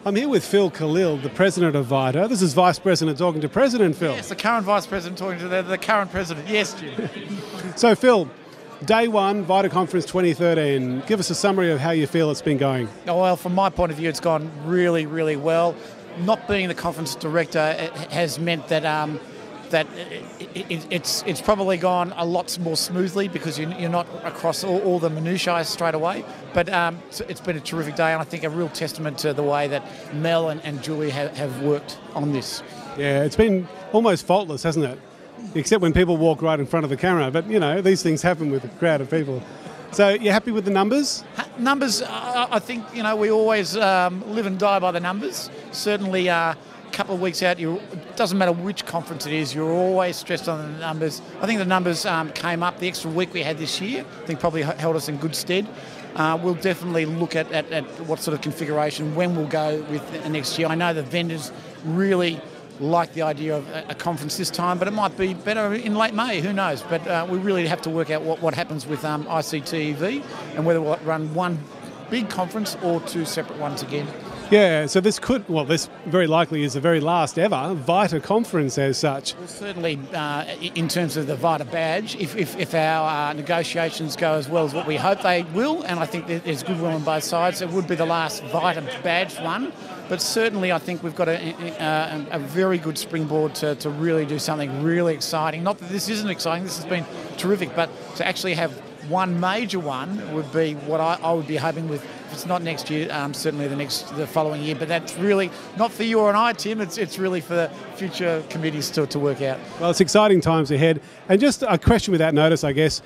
I'm here with Phil Callil, the president of VITTA. This is Vice President talking to President, Phil. Yes, the current Vice President talking to the current President. Yes, Jim. So, Phil, day one, VITTA Conference 2013. Give us a summary of how you feel it's been going. Oh, well, from my point of view, it's gone really, really well. Not being the conference director has meant that it's probably gone a lot more smoothly because you're not across all the minutiae straight away. But it's been a terrific day, and I think a real testament to the way that Mel and Julie have worked on this. Yeah, it's been almost faultless, hasn't it? Except when people walk right in front of the camera. But, you know, these things happen with a crowd of people. So you're happy with the numbers? Numbers, I think, you know, we always live and die by the numbers. Certainly a couple of weeks out, it doesn't matter which conference it is, you're always stressed on the numbers. I think the numbers came up. The extra week we had this year, I think probably held us in good stead. We'll definitely look at what sort of configuration, when we'll go with next year. I know the vendors really like the idea of a conference this time, but it might be better in late May, who knows. But we really have to work out what happens with ICTEV and whether we'll run one big conference or two separate ones again. Yeah, so this very likely is the very last ever VITTA conference as such. Well, certainly in terms of the VITTA badge, if our negotiations go as well as what we hope they will, and I think there's goodwill on both sides, it would be the last VITTA badge one. But certainly I think we've got a very good springboard to really do something really exciting. Not that this isn't exciting, this has been terrific, but to actually have one major one would be what I would be hoping with. If it's not next year, certainly the following year. But that's really not for you or I, Tim. It's really for the future committees to work out. Well, it's exciting times ahead. And just a question without notice, I guess.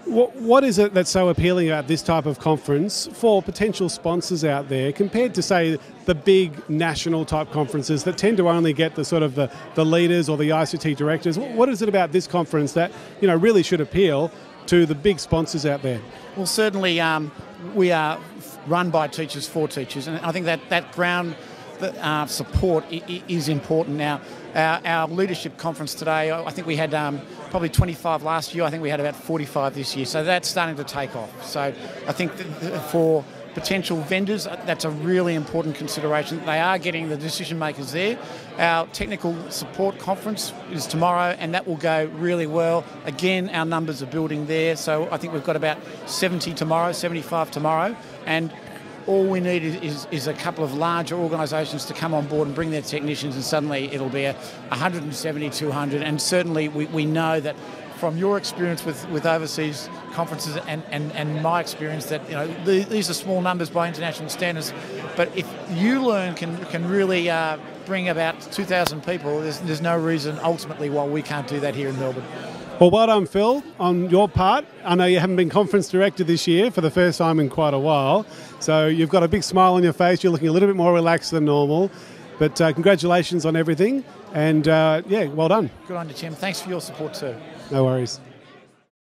What is it that's so appealing about this type of conference for potential sponsors out there compared to, say, the big national type conferences that tend to only get the sort of the leaders or the ICT directors? What is it about this conference that, you know, really should appeal to the big sponsors out there? Well, certainly we are run by teachers for teachers, and I think that ground support is important. Now, our leadership conference today, I think we had probably 25 last year. I think we had about 45 this year. So that's starting to take off. So I think for potential vendors, that's a really important consideration. They are getting the decision makers there. Our technical support conference is tomorrow, and that will go really well. Again, our numbers are building there. So I think we've got about 70 tomorrow, 75 tomorrow. And all we need is a couple of larger organisations to come on board and bring their technicians, and suddenly it'll be 170, 200. And certainly we know that from your experience with overseas conferences and my experience that, you know, these are small numbers by international standards, but if ULearn can really bring about 2,000 people, there's no reason ultimately why we can't do that here in Melbourne. Well, well done, Phil, on your part. I know you haven't been conference director this year for the first time in quite a while, so you've got a big smile on your face. You're looking a little bit more relaxed than normal, but congratulations on everything, and yeah, well done. Good on you, Tim. Thanks for your support too. No worries.